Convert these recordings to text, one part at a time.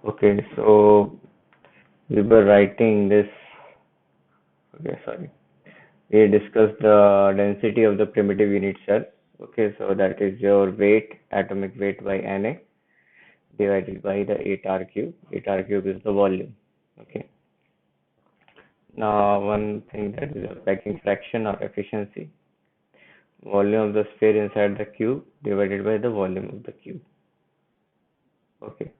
Okay, so we were writing this. Okay, sorry. We discussed the density of the primitive unit cell. Okay, so that is your weight, atomic weight by Na divided by the 8R cube. 8R cube is the volume. Okay. Now, one thing that is a packing fraction or efficiency. Volume of the sphere inside the cube divided by the volume of the cube. Okay.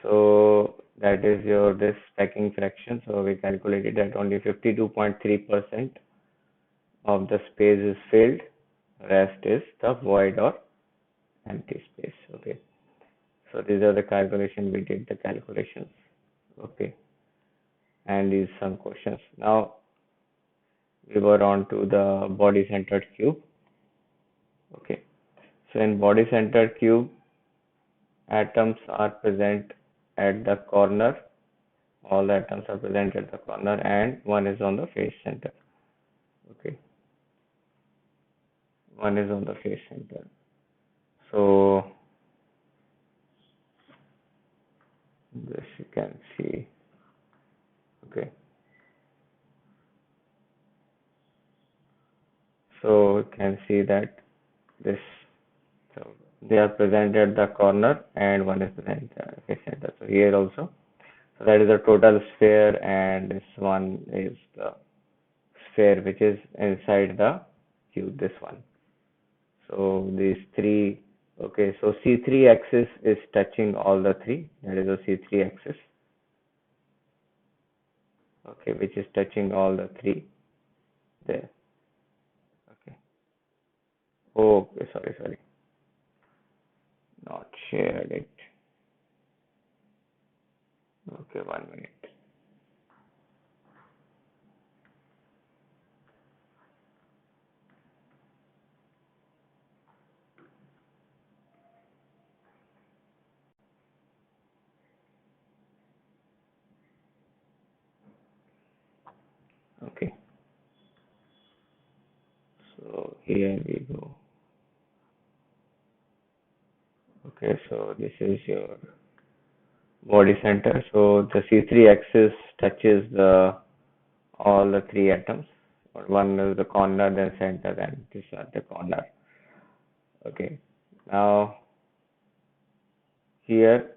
So that is your this packing fraction. So we calculated that only 52.3% of the space is filled. Rest is the void or empty space. Okay. So these are the calculation. We did the calculations. Okay. And these some questions. Now we were on to the body centered cube. Okay. So in body centered cube, atoms are present at the corner. All the atoms are present at the corner, and one is on the face center. Okay. One is on the face center. So this you can see. Okay. So you can see that this, so they are present at the corner and one is present at the face center. So here also, so that is the total sphere, and this one is the sphere which is inside the cube. This one. So these three. Okay. So C3 axis is touching all the three. That is the C3 axis. Okay, which is touching all the three there. Okay. Oh, okay, sorry, not shared it. Okay, 1 minute. Okay, so here we go. Okay, so this is your body center. So the C3 axis touches the all the three atoms. One is the corner, then center, then this is the corner. Okay, now here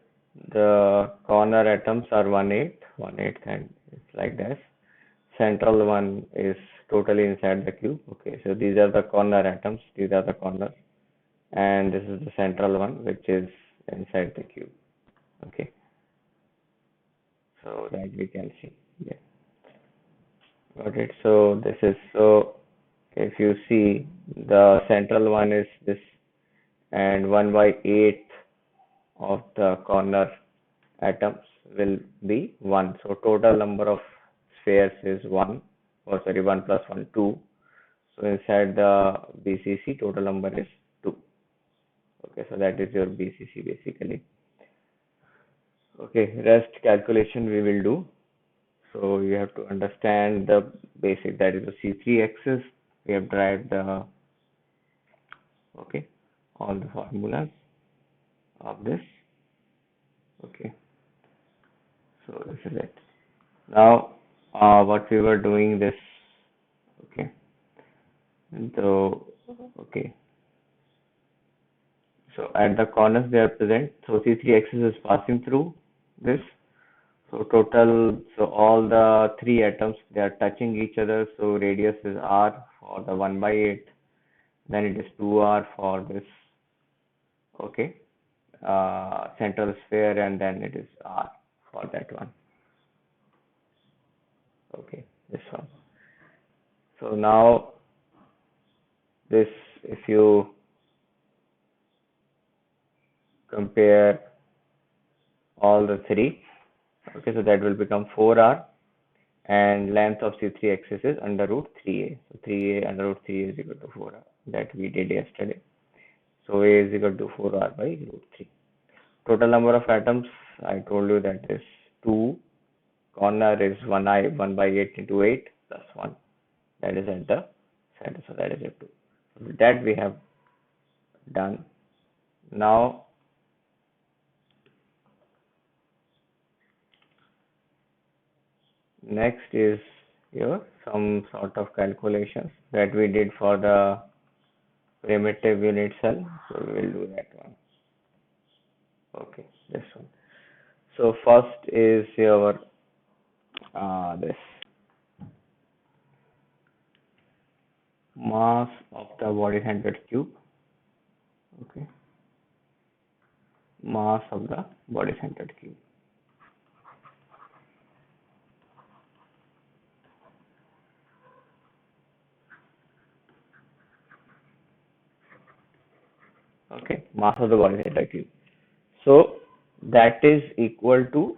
the corner atoms are 1/8, and it's like this. Central one is totally inside the cube. Okay, so these are the corner atoms, these are the corners, and this is the central one which is inside the cube. Okay, so that we can see. Yeah, got it. So this is, so if you see, the central one is this, and 1/8 of the corner atoms will be 1. So total number of spheres is 1. Oh, sorry, 1 plus 1, 2. So inside the BCC, total number is 2. Okay, so that is your BCC basically. Okay, rest calculation we will do. So you have to understand the basic, that is the C3 axis. We have derived the, okay, all the formulas of this. Okay, so this is it. Now, what we were doing this, okay, so, okay, so at the corners they are present. So C3 axis is passing through this. So total, so all the three atoms, they are touching each other. So radius is R for the 1/8. Then it is 2R for this, okay, central sphere, and then it is R for that one. Okay, this one. So now this, if you compare all the three, okay, so that will become 4R, and length of C3 axis is under root 3a. So 3a under root 3 is equal to 4R. That we did yesterday. So a is equal to 4R by root 3. Total number of atoms, I told you that is 2. Corner is 1/8 into 8 plus 1. That is at the center. So that is it 2. So that we have done. Now Next is your some sort of calculations that we did for the primitive unit cell. So we will do that one. Okay, this one. So first is your this mass of the body centered cube. Okay, mass of the body centered cube. Okay, mass of the body centered cube. So that is equal to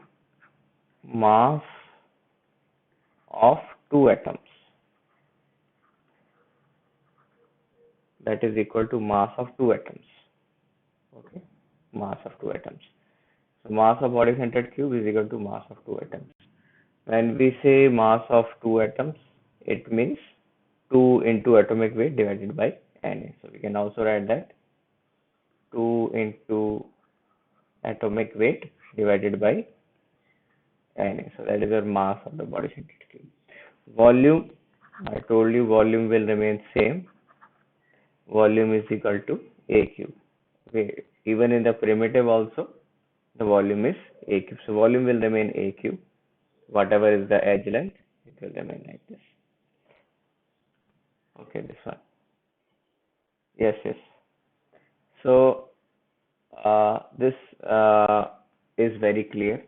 mass of two atoms. That is equal to mass of two atoms. Okay, mass of two atoms. So mass of body centered cube is equal to mass of two atoms. When we say mass of two atoms, it means 2 into atomic weight divided by Na. So we can also write that 2 into atomic weight divided by Na. So that is our mass of the body centered cube. Volume, I told you volume will remain same. Volume is equal to A cube. Okay. Even in the primitive also, the volume is A cube. So volume will remain A cube. Whatever is the edge length, it will remain like this. Okay, this one. Yes, yes. So this is very clear.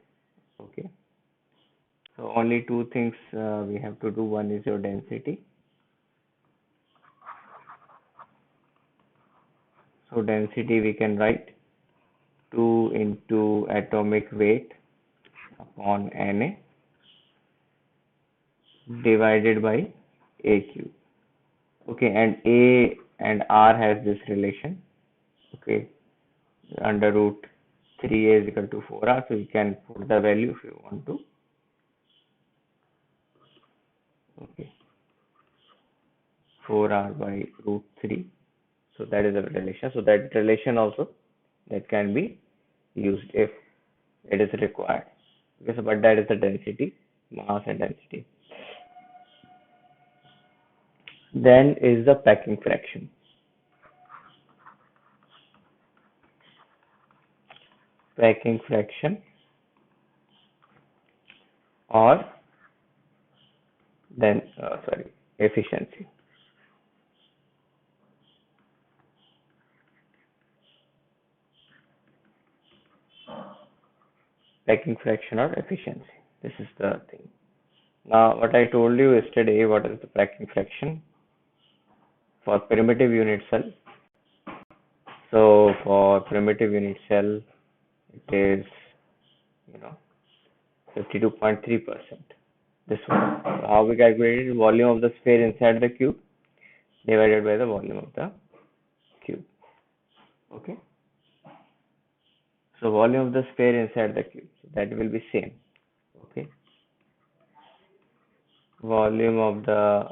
Okay. So only two things we have to do. One is your density. So density we can write 2 into atomic weight upon Na divided by A cube. Okay, and A and R has this relation. Okay, under root 3A is equal to 4R. So you can put the value if you want to. Okay, 4R by root 3. So that is the relation. So that relation also that can be used if it is required. Okay, so but that is the density, mass and density. Then is the packing fraction. Packing fraction or then efficiency. Packing fraction or efficiency. This is the thing. Now, what I told you yesterday, what is the packing fraction for primitive unit cell? So for primitive unit cell, it is 52.3%. This one. So how we calculated volume of the sphere inside the cube divided by the volume of the cube. Okay. So volume of the sphere inside the cube. So that will be same. Okay. Volume of the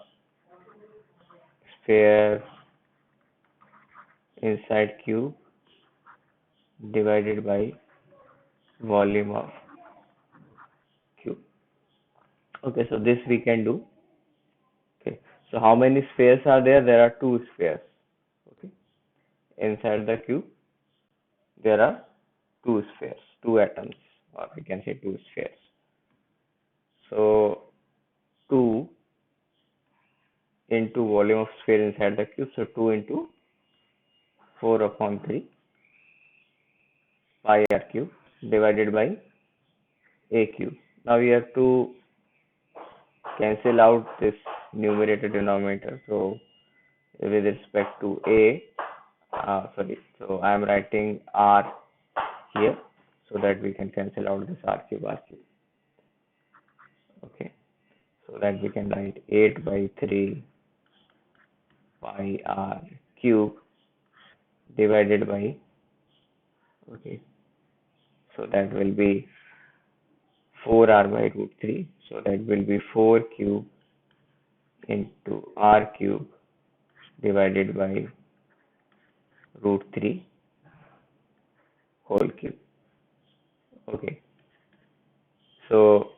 sphere inside cube divided by volume of cube. Okay, so this we can do. Okay, so how many spheres are there? There are two spheres. Okay, inside the cube there are two spheres, two atoms, or we can say two spheres. So 2 into volume of sphere inside the cube. So 2 into 4 upon 3 pi r cube divided by a cube. Now we have to cancel out this numerator denominator. So with respect to a, so I am writing r here so that we can cancel out this r cube. Okay, so that we can write 8 by 3 pi r cube divided by, okay, so that will be 4r by root 3. So that will be 4 cube into r cube divided by root 3 whole cube. Okay. So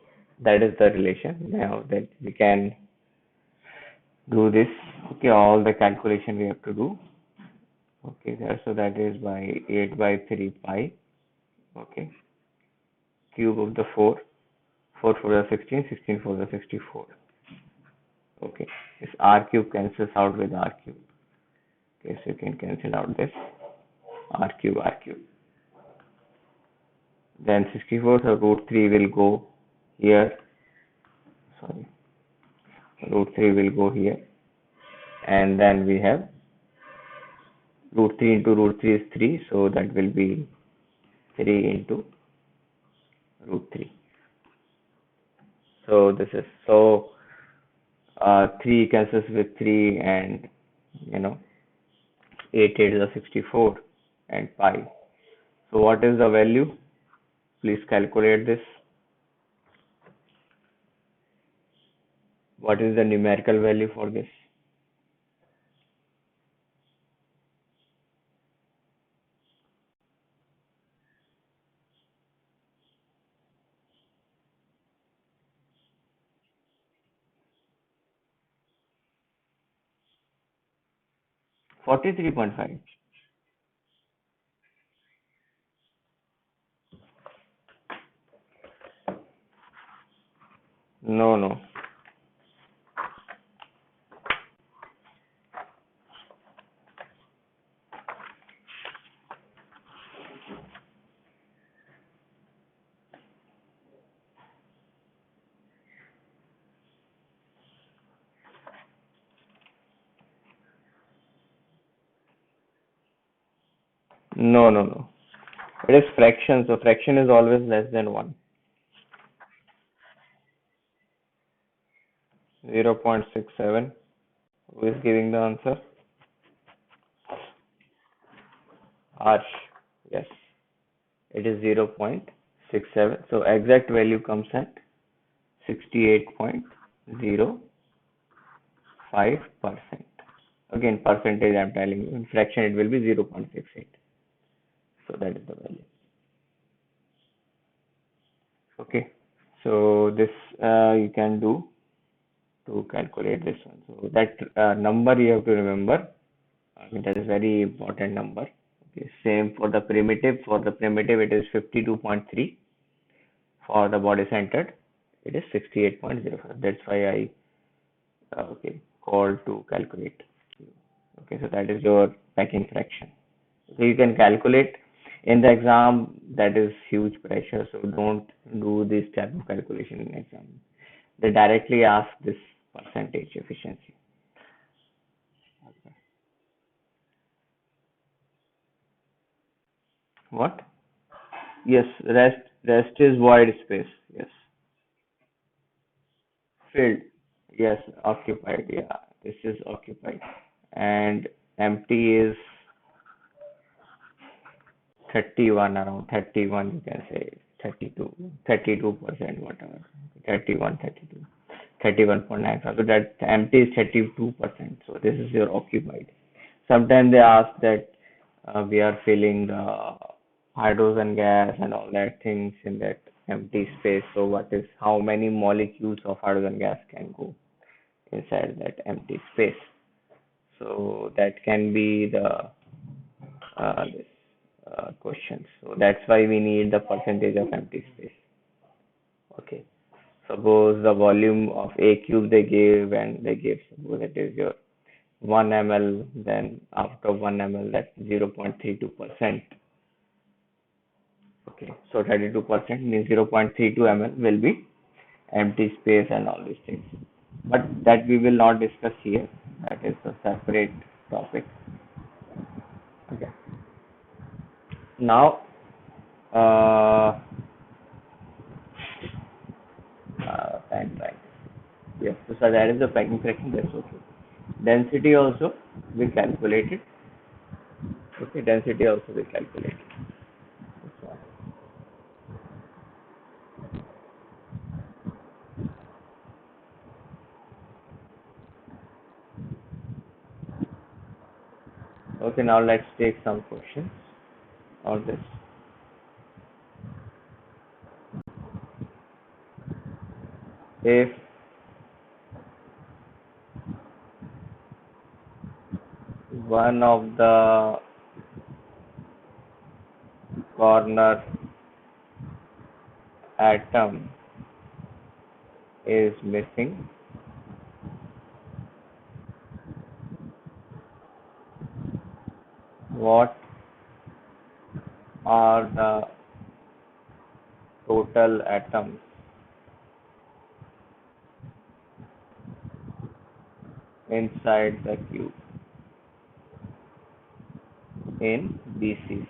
That is the relation. Now that we can do this, okay, all the calculation we have to do. Okay, there, so that is by 8 by 3 pi, okay, cube of the 4, 4 for the 16, 16 for the 64. Okay, this r cube cancels out with r cube. Okay, so you can cancel out this r cube, r cube. Then 64, so root 3 will go here. Sorry, root 3 will go here. And then we have root 3 into root 3 is 3, so that will be 3 into root 3. So this is, so 3 cancels with 3, and you know 8 8 is a 64 and pi. So what is the value? Please calculate this. What is the numerical value for this? 43.5. No, no. No, no, no. It is fraction, so fraction is always less than 1. 0.67. Who is giving the answer? Harsh. Yes. It is 0.67. So exact value comes at 68.05%. Again, percentage I'm telling you. In fraction, it will be 0.68. So that is the value. Okay. So this you can do to calculate this one. So that number you have to remember. I mean, that is very important number. Okay. Same for the primitive. For the primitive, it is 52.3. For the body centered, it is 68.05. That's why I okay called to calculate. Okay, so that is your packing fraction. So you can calculate in the exam. That is huge pressure. So don't do this type of calculation in exam. They directly ask this percentage efficiency. Okay. What? Yes, rest is void space. Yes, filled. Yes, occupied. Yeah, this is occupied, and empty is 31, around 31. You can say 32, 32%, whatever. 31, 32, 31.95. So that empty is 32%. So this is your occupied. Sometimes they ask that we are filling the hydrogen gas and all that things in that empty space. So what is, how many molecules of hydrogen gas can go inside that empty space? So that can be the this question. So that's why we need the percentage of empty space. Okay. Suppose the volume of A cube they gave, and they gave, suppose it is your 1 ml, then after 1 ml that's 0.32%. Okay, so 32% means 0.32 ml will be empty space and all these things. But that we will not discuss here. That is a separate topic. Okay. Now, uh, time. Yes, so that is the packing fraction. That's okay. Density also we calculated. Okay, density also we calculated. Okay, now let's take some questions on this. If one of the corner atom is missing, what are the total atoms inside the cube in BCC?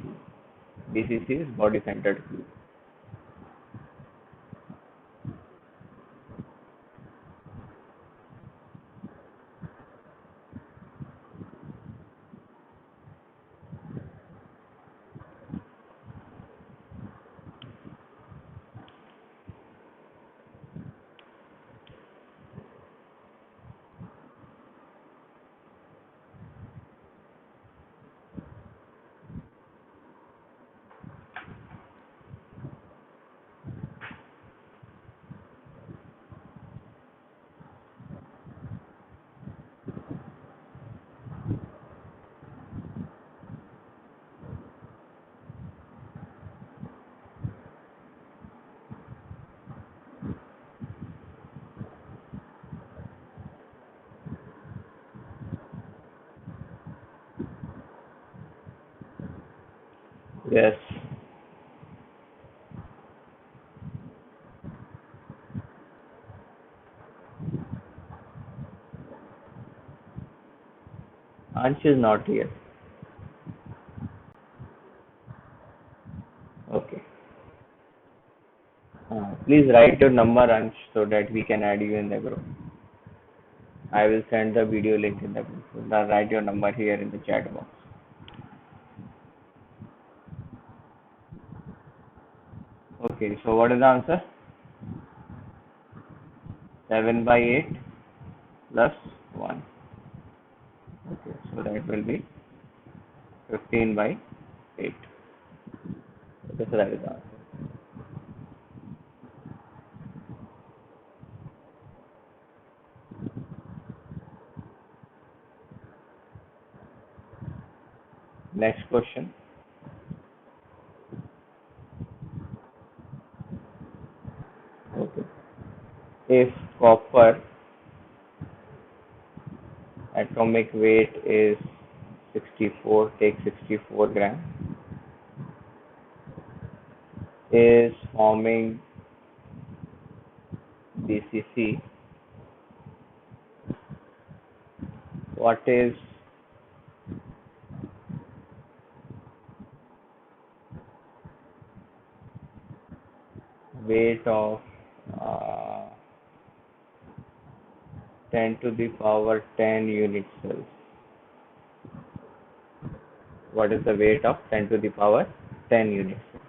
BCC is body centered cube. Yes, Ansh is not here. Okay. Please write your number, Ansh, so that we can add you in the group. I will send the video link in the group. So now write your number here in the chat box. Okay, so what is the answer? 7 by 8 plus 1. Okay, so that will be 15 by 8. Okay, so that is the answer. Next question. Okay. If copper atomic weight is 64, take 64 gram, is forming BCC, what is weight of uh, 10 to the power 10 unit cells? What is the weight of 10 to the power 10 unit cells?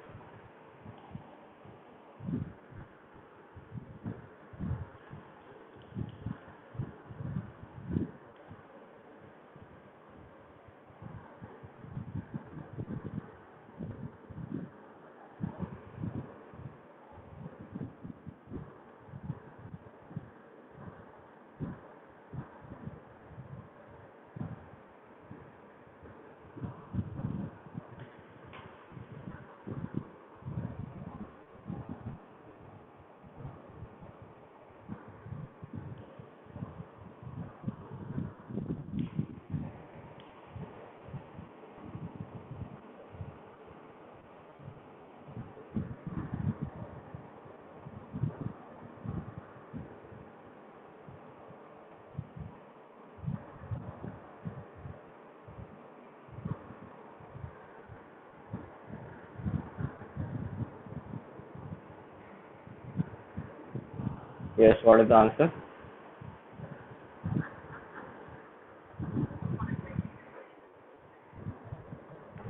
Yes, what is the answer?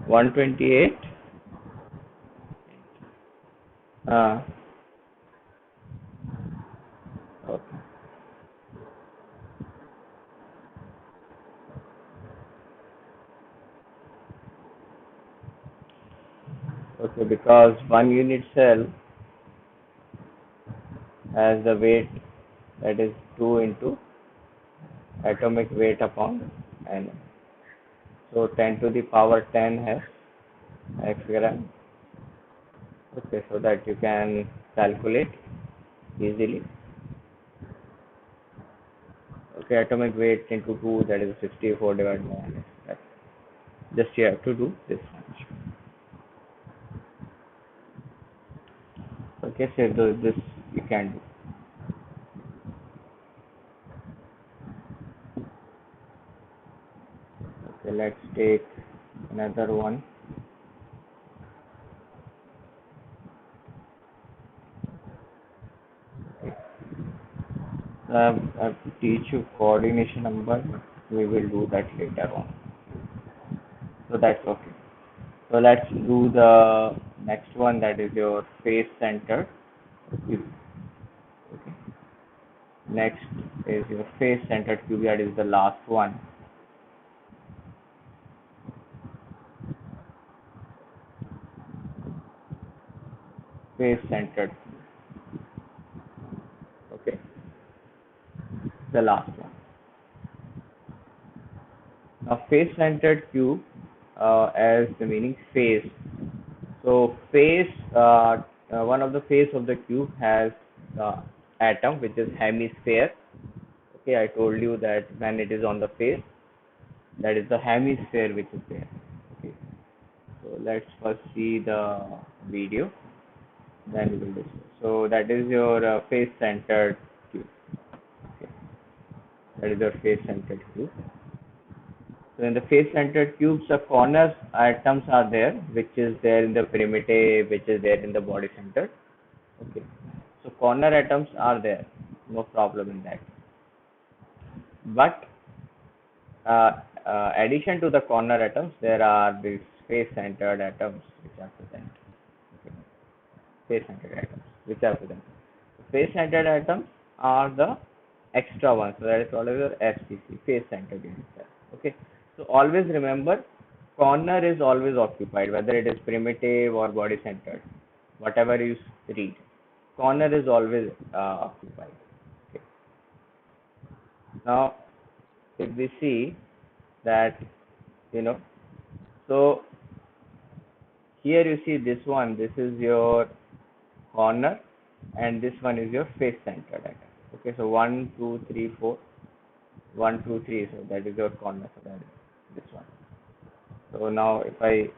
128. Uh, okay. Okay, because one unit cell has the weight that is 2 into atomic weight upon n. So 10 to the power 10 has x gram. Okay, so that you can calculate easily. Okay, atomic weight into 2, that is 64 divided by 100. Just you have to do this much. Okay, so this you can do. Okay, let's take another one. Okay. I have to teach you coordination number. We will do that later on. So that's okay. So let's do the next one, that is your face center cube. Okay. Next is your face centered cube, that is the last one. Face centered cube. Okay. The last one. Now face centered cube, as the meaning face. So face, one of the face of the cube has the atom which is hemisphere. Okay, I told you that when it is on the face, that is the hemisphere which is there. Okay, so let's first see the video, then we will discuss. So that is your face centered cube. Okay, that is your face centered cube. So in the face centered cubes, the corner atoms are there, which is there in the primitive, which is there in the body center. Okay, so corner atoms are there, no problem in that. But addition to the corner atoms, there are these face centered atoms which are present. Okay. Face centered atoms which are present. Face centered atoms are the extra ones, so that is called as your FCC, face centered unit. Okay, so always remember, corner is always occupied, whether it is primitive or body centered, whatever you read, corner is always occupied. Okay. Now if we see that, so here you see this one, this is your corner, and this one is your face centered atom. Okay, so 1 2 3 4, 1 2 3, so that is your corner, so that is this one. So now if I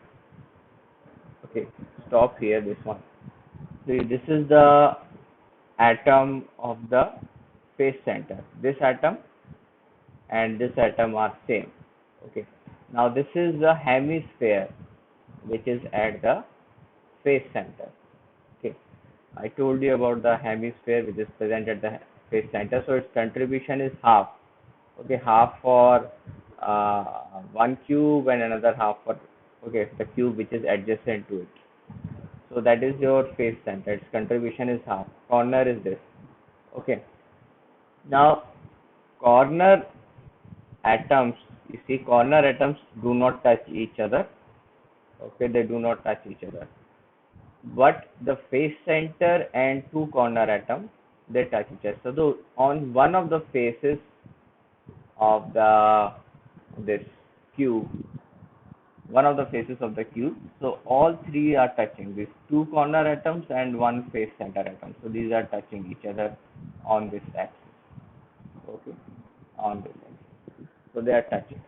stop here, this one, so this is the atom of the face center. This atom and this atom are same. Okay, now this is the hemisphere which is at the face center. Okay, I told you about the hemisphere which is present at the face center, so its contribution is half. Okay, half for one cube and another half for the cube which is adjacent to it. So that is your face center, its contribution is half. Corner is this. Okay, now corner atoms, you see, corner atoms do not touch each other. Okay, they do not touch each other, but the face center and two corner atoms, they touch each other. So on one of the faces of this cube, one of the faces of the cube, so all three are touching, these two corner atoms and one face center atom, so these are touching each other on this axis. Okay, on this axis, so they are touching.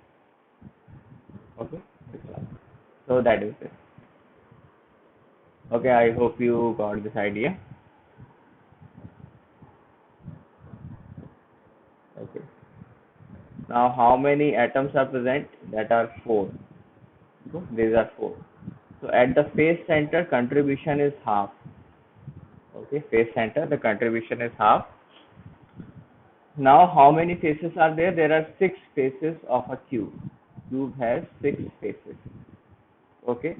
Okay, this one. So that is it. Okay, I hope you got this idea. Okay, now how many atoms are present? That are 4. So these are 4. So at the face center, contribution is half. Okay, face center, the contribution is half. Now how many faces are there? There are 6 faces of a cube. Cube has 6 faces. Okay,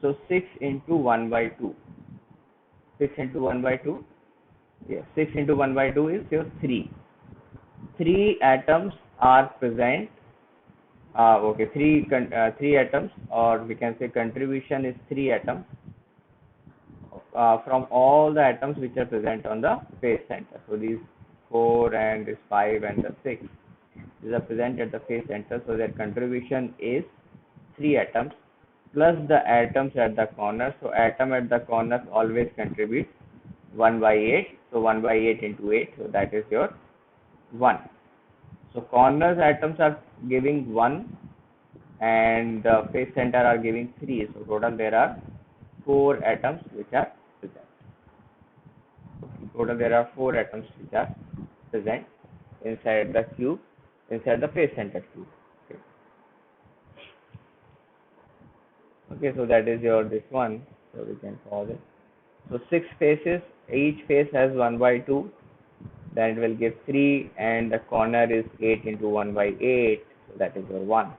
so 6 into 1 by 2. 6 into 1 by 2. Yes, 6 into 1 by 2 is your 3. 3 atoms are present. Okay, three atoms, or we can say contribution is 3 atoms from all the atoms which are present on the face center. So these 4 and this 5 and the 6. These are present at the face center, so their contribution is 3 atoms plus the atoms at the corner. So atom at the corner always contributes 1 by 8. So 1 by 8 into 8, so that is your 1. So corners atoms are giving 1 and the face center are giving 3. So total there are 4 atoms which are present. Total there are 4 atoms which are present inside the cube, inside the face center cube. Okay. Okay, so that is your this one. So we can pause it. So 6 faces, each face has 1 by 2. Then it will give 3 and the corner is 8 into 1 by 8. So that is your 1.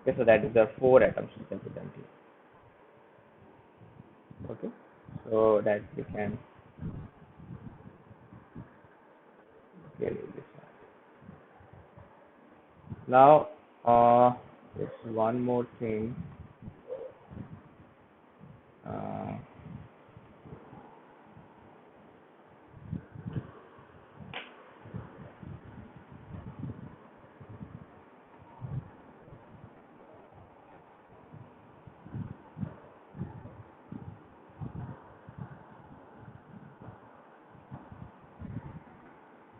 Okay, so that is the 4 atoms which are present here. Okay, so that we can clear this one. Now, just one more thing.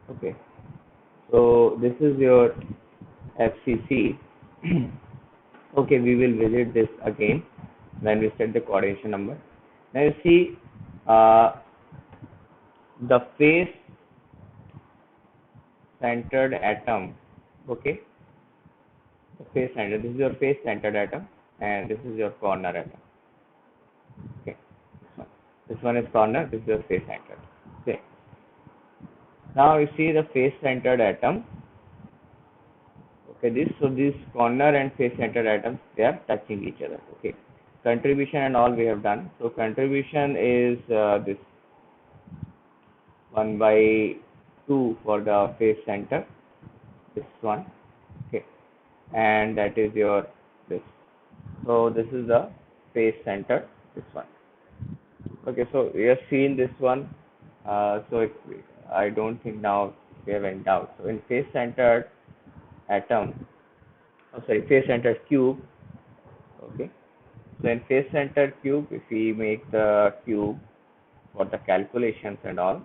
Okay, so this is your FCC. Okay, we will visit this again when we set the coordination number. Now you see the face centered atom. Okay, the face centered. This is your face centered atom, and this is your corner atom. Okay, this one is corner. This is your face centered. Okay. Now you see the face centered atom. Okay, this corner and face centered atoms, they are touching each other. Okay, contribution and all we have done. So contribution is this 1 by 2 for the face center, this one. Okay, and that is your this. So this is the face center, this one. Okay, so we have seen this one. I don't think now we have any doubt. So in face centered atom, face centered cube. Okay, so in face centered cube, if we make the cube for the calculations and all,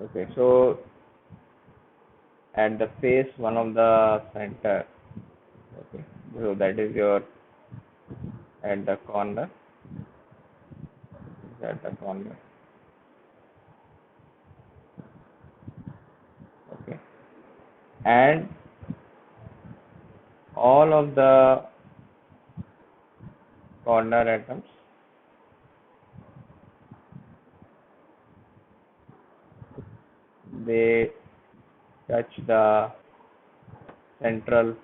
okay, so at the face one of the center, okay, so that is your at the corner, at the corner, okay, and all of the corner atoms they touch the central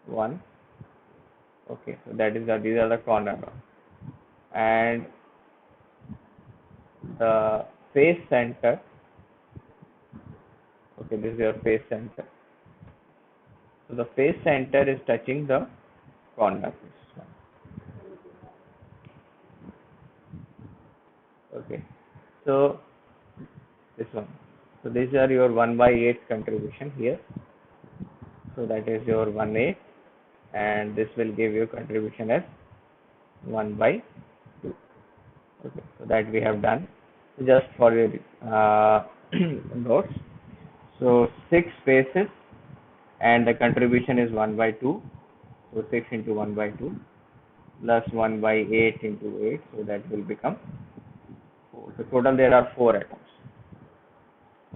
one. Okay, so that is these are the corner ones. And the face center, okay, this is your face center. So the face center is touching the corner. Okay, so this one. So these are your 1 by 8 contribution here. So that is your 1/8, and this will give you contribution as 1 by 2. Okay, so that we have done just for your notes. So 6 spaces and the contribution is 1 by 2. So 6 into 1 by 2 plus 1 by 8 into 8. So that will become 4. So total there are 4 atoms.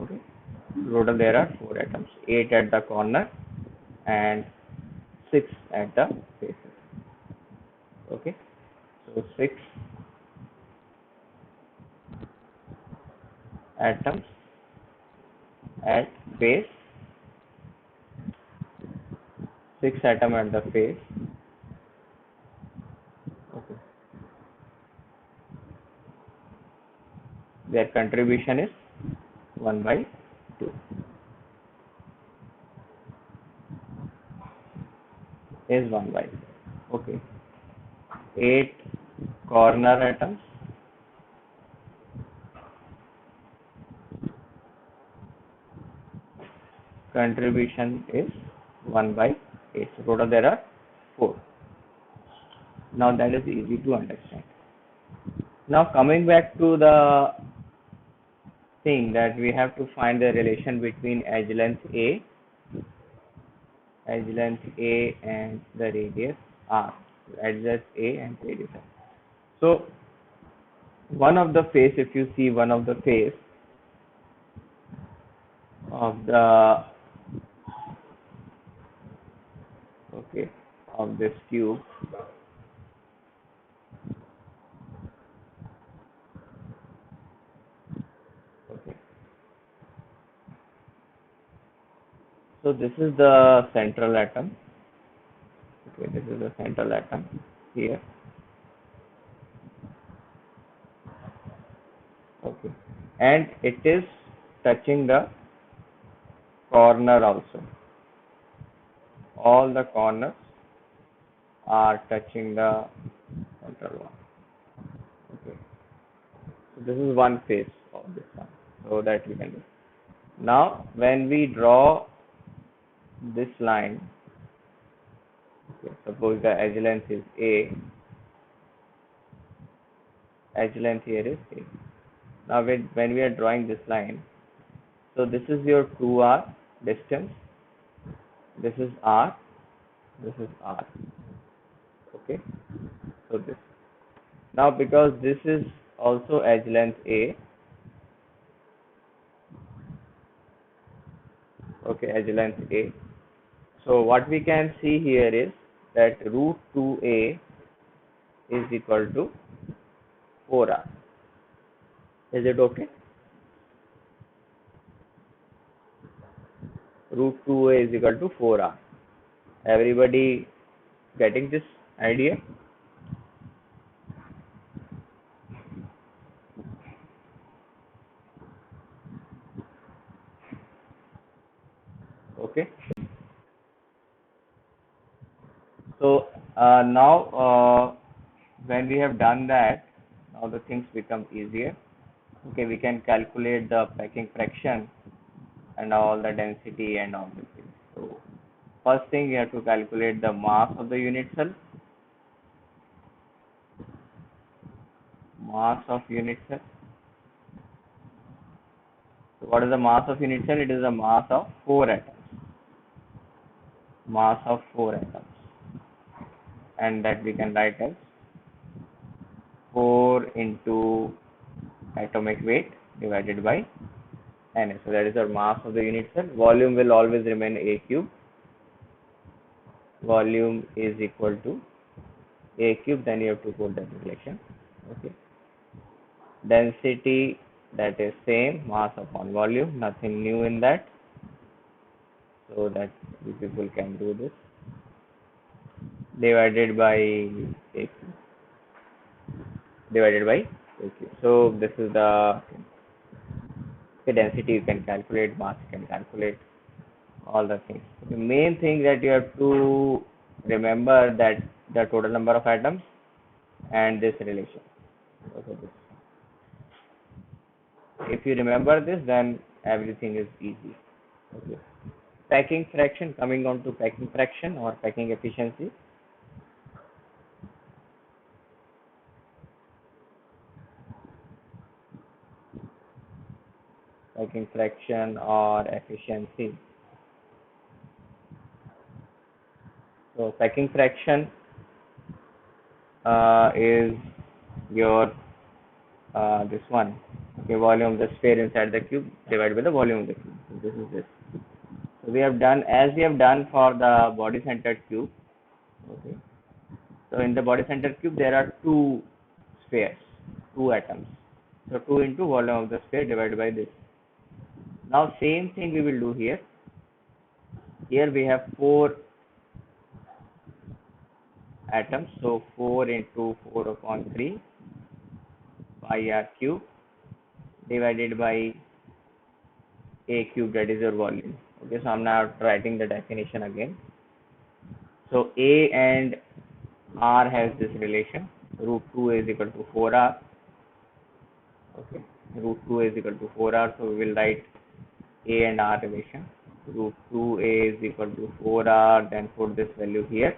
Okay, total there are 4 atoms. 8 at the corner and 6 at the faces. Okay, so 6 atoms at base 6 atom at the face. Okay. Their contribution is 1 by 2. Is 1 by 2. Okay. 8 corner atoms. Contribution is 1 by 8. So total there are 4. Now that is easy to understand. Now coming back to the thing that we have to find the relation between edge length A and the radius R. Edge length A and radius R. So one of the face, if you see one of the face of the of this tube, okay, so this is the central atom. Okay, this is the central atom here. Okay, and it is touching the corner also. All the corners are touching the central one. Okay, so this is one face of this one, so that we can do. Now when we draw this line, okay, suppose the edge length is A, edge length here is A. Now when we are drawing this line, so this is your 2R distance, this is R, this is R. Okay, so this. Now because this is also edge length A, okay, edge length A. So what we can see here is that root 2A is equal to 4R. Is it okay? Root 2A is equal to 4R. Everybody getting this idea? Okay. So now when we have done that, now the things become easier. Okay, we can calculate the packing fraction and all the density and all the things. So first thing we have to calculate the mass of the unit cell. Mass of unit cell. So what is the mass of unit cell? It is the mass of 4 atoms. Mass of 4 atoms. And that we can write as 4 into atomic weight divided by Na. So that is our mass of the unit cell. Volume will always remain A cube. Volume is equal to A cube, then you have to put that relation. Okay. Density, that is same, mass upon volume, nothing new in that. So that you people can do this. Divided by A cube. Divided by A cube. So this is the density you can calculate, mass you can calculate, all the things. The main thing that you have to remember that the total number of atoms and this relation. Okay, this. If you remember this, then everything is easy. Okay. Packing fraction, coming on to packing fraction or packing efficiency. Packing fraction or efficiency. So packing fraction is your this one, okay, volume of the sphere inside the cube divided by the volume of the cube. So this is this. So we have done as we have done for the body centered cube. Okay. So in the body centered cube there are 2 spheres, 2 atoms. So 2 into volume of the sphere divided by this. Now same thing we will do here. Here we have 4 atoms. So 4 into 4 upon 3 pi r cube divided by a cube, that is your volume. Okay, so I'm now writing the definition again. So A and R has this relation, root 2 is equal to 4R. Okay, root 2 is equal to 4R, so we will write A and R relation. Root 2A is equal to 4R, then put this value here,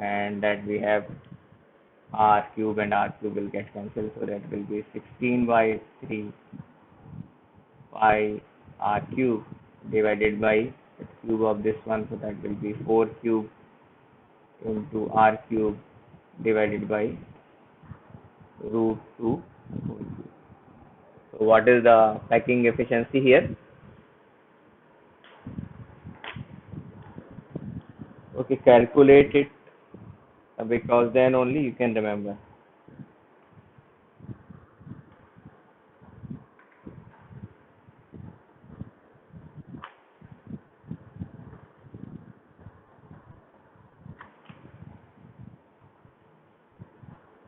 and that we have R cube and R cube will get cancelled, so that will be 16 by 3 pi R cube divided by the cube of this one, so that will be 4 cube into R cube divided by root 2 whole cube. So what is the packing efficiency here? Okay, calculate it because then only you can remember.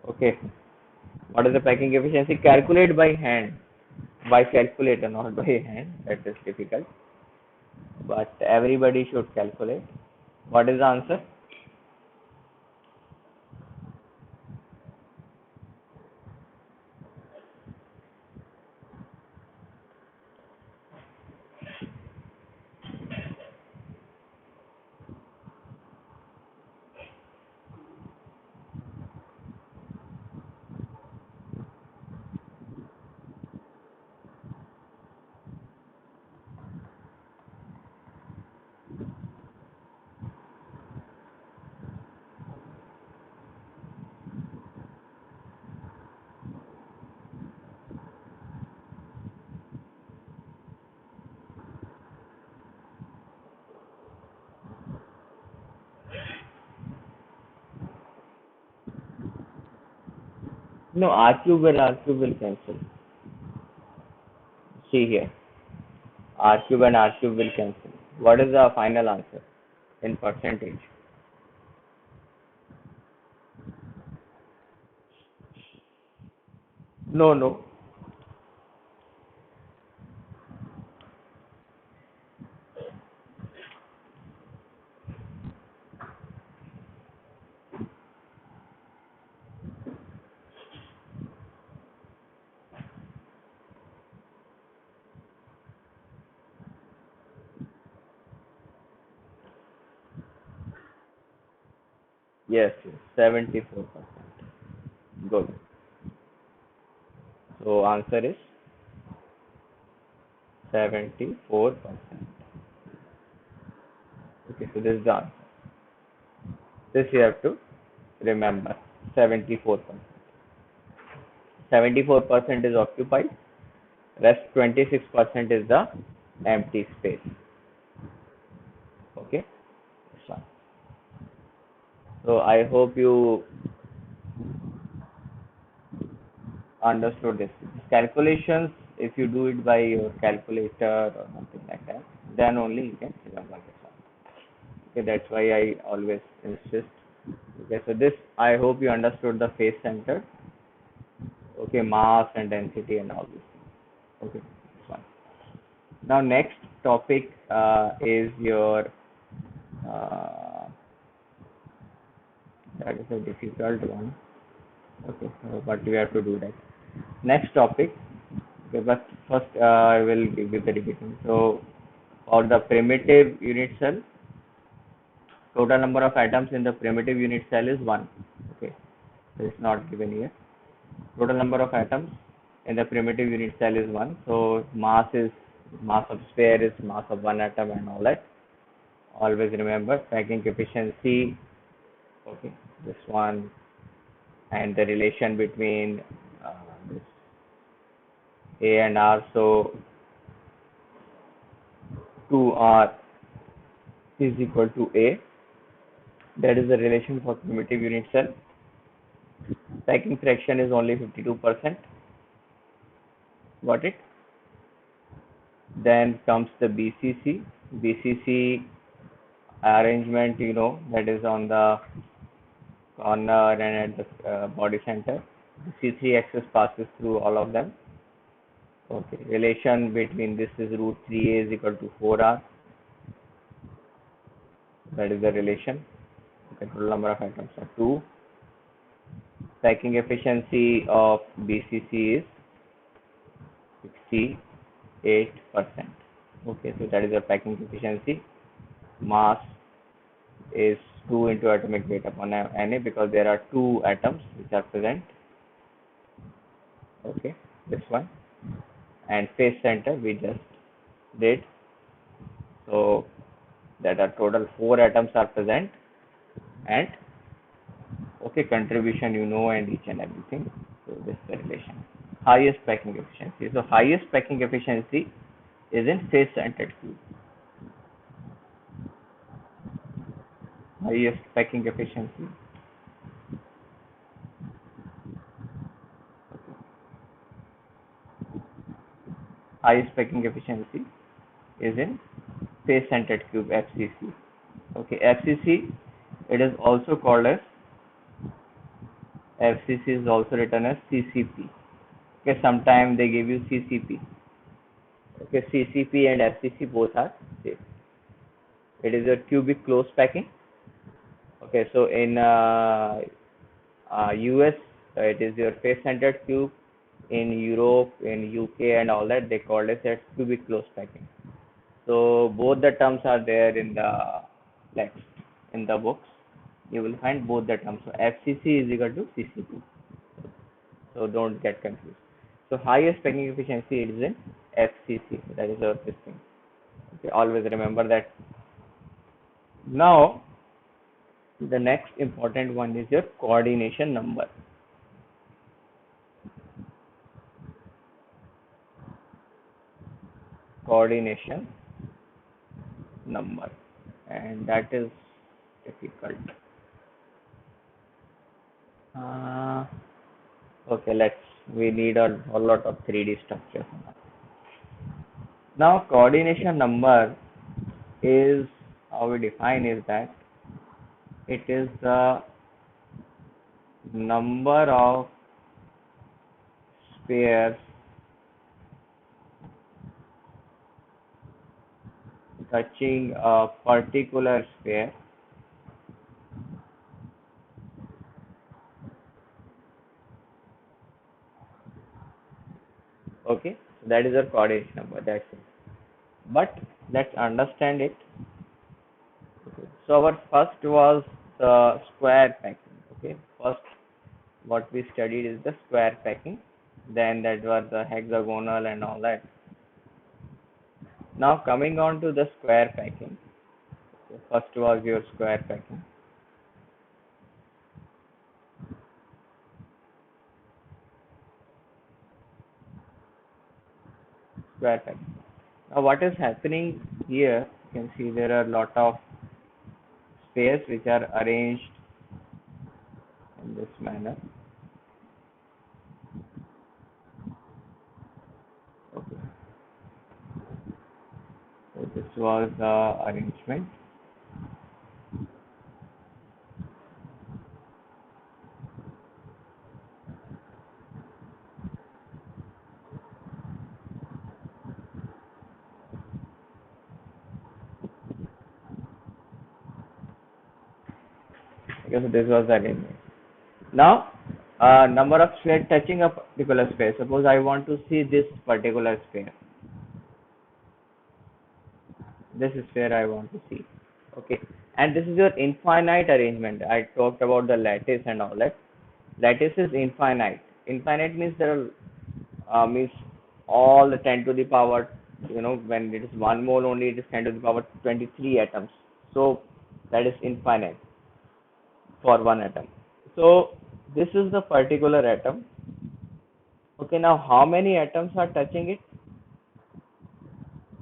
Okay, what is the packing efficiency? Calculate by hand, by calculator, not by hand. That is difficult, but everybody should calculate. What is the answer? No, R cube and R cube will cancel. See here, R cube and R cube will cancel. What is the final answer in percentage? No, no. Yes, 74%. Good. So answer is 74%. Okay, so this is the answer. This you have to remember. 74%. 74% is occupied. Rest 26% is the empty space. Okay. So I hope you understood this. Calculations, if you do it by your calculator or something like that, then only you can remember this one. Okay, that's why I always insist. Okay, so this, I hope you understood the phase center. Okay, mass and density and all these things. Okay, this one. Now next topic is your that is a difficult one. Okay, but we have to do that. Next topic. Okay, but first I will give you the division. So for the primitive unit cell, total number of atoms in the primitive unit cell is 1. Okay, so it's not given here. Total number of atoms in the primitive unit cell is 1. So mass of sphere is mass of one atom and all that. Always remember packing efficiency. Okay, this one, and the relation between this A and R. So 2R is equal to A. That is the relation for primitive unit cell. Packing fraction is only 52%. Got it? Then comes the BCC. BCC arrangement, that is on the corner and at the body center. The C3 axis passes through all of them. Okay, relation between this is root 3a is equal to 4r. That is the relation. Okay, total number of atoms are 2. Packing efficiency of BCC is 68%. Okay, so that is the packing efficiency. Mass is 2 into atomic weight upon Na because there are 2 atoms which are present. Okay, this one. And phase center we just did. So that are total 4 atoms are present, and okay, contribution you know, and each and everything. So this is the relation. Highest packing efficiency. So highest packing efficiency is in phase centered cube. Highest packing efficiency. Highest packing efficiency is in phase centered cube, FCC. Okay, FCC, it is also called as FCC is also written as CCP. Okay, sometimes they give you CCP. Okay, CCP and FCC both are same. It is a cubic close packing. Okay, so in US, it is your face centered cube. In Europe, in UK, and all that, they call it as cubic close packing. So both the terms are there in the text, in the books. You will find both the terms. So FCC is equal to CCP. So don't get confused. So highest packing efficiency is in FCC. That is our thing. Okay, always remember that. Now, the next important one is your coordination number. Coordination number, and that is difficult. Okay, we need a whole lot of 3D structures. Now, coordination number is, how we define is that it is the number of spheres touching a particular sphere okay, that is our coordination number, that's it. But let's understand it. Okay. So our first was the square packing. Okay, first what we studied is the square packing, then that was the hexagonal and all that. Now coming on to the square packing. Okay, first was your square packing. Square packing. Now what is happening here, you can see there are a lot of spheres which are arranged in this manner. Okay. So this was the arrangement. Okay, so this was the arrangement. Now, number of spheres touching a particular sphere. Suppose I want to see this particular sphere. This sphere I want to see. Okay, and this is your infinite arrangement. I talked about the lattice and all that. Lattice is infinite. Infinite means there are means all the 10 to the power. You know, when it is 1 mole only, it is 10 to the power 23 atoms. So that is infinite for one atom. So this is the particular atom. Okay, now how many atoms are touching it?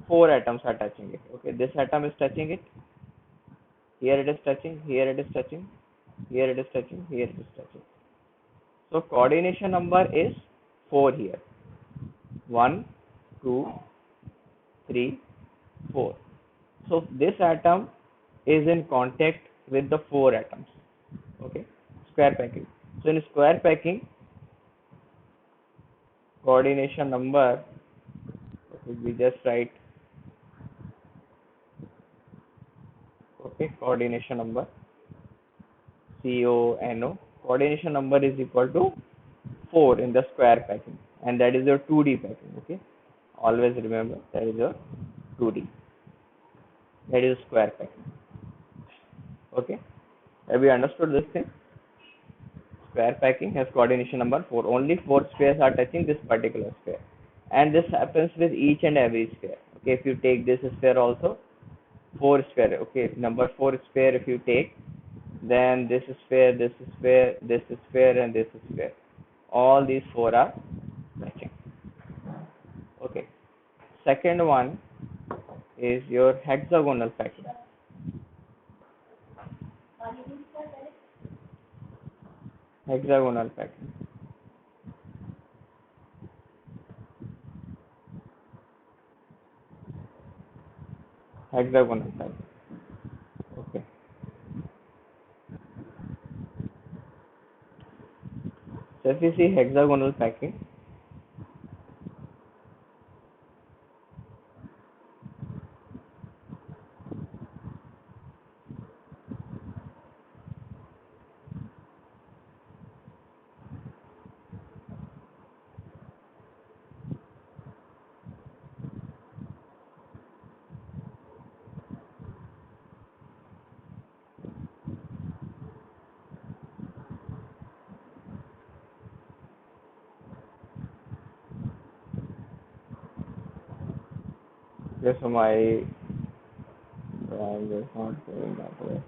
4 atoms are touching it. Okay, this atom is touching it. Here it is touching, here it is touching, here it is touching, here it is touching. So coordination number is 4 here. 1, 2, 3, 4. So this atom is in contact with the 4 atoms. Okay, square packing. So in square packing, coordination number, okay, we just write, okay, coordination number, CONO. Coordination number is equal to 4 in the square packing, and that is your 2D packing. Okay, always remember that is your 2D, that is square packing. Okay, have you understood this thing? Square packing has coordination number 4. Only 4 spheres are touching this particular sphere, and this happens with each and every sphere. Okay, if you take this sphere also, 4 sphere. Okay, number 4 sphere if you take, then this sphere, this sphere, this sphere, and this sphere, all these 4 are matching. Okay, second one is your hexagonal packing. Hexagonal packing. Hexagonal packing. Okay, so if you see hexagonal packing, just my drawing is not going that way.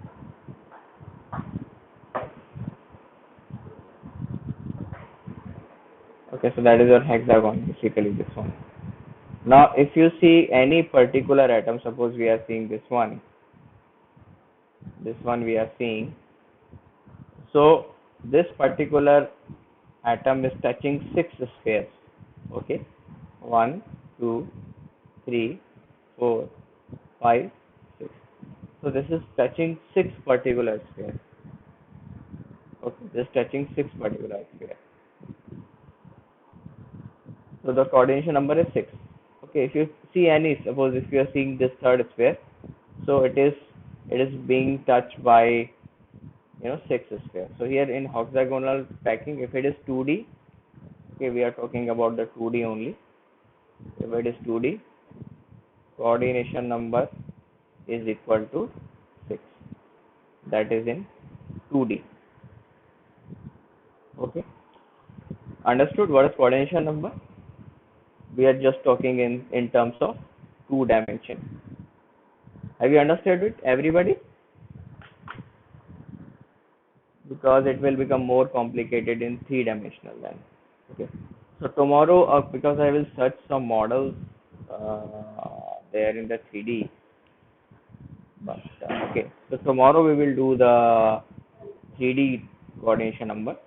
Okay, so that is your hexagon, basically this one. Now, if you see any particular atom, suppose we are seeing this one we are seeing. So this particular atom is touching 6 spheres. Okay, 1, 2, 3, 4, 5, 6. So this is touching 6 particular spheres. Okay, this touching 6 particular spheres. So the coordination number is 6. Okay, if you see any, suppose if you are seeing this third sphere, so it is being touched by 6 spheres. So here in hexagonal packing, if it is 2D, okay, we are talking about the 2D only. If it is 2D, coordination number is equal to 6. That is in 2D. Okay, understood what is coordination number? We are just talking in terms of 2 dimension. Have you understood it, everybody? Because it will become more complicated in 3-dimensional then. Okay, so tomorrow, because I will search some models there in the 3D, but okay, so tomorrow we will do the 3D coordination number.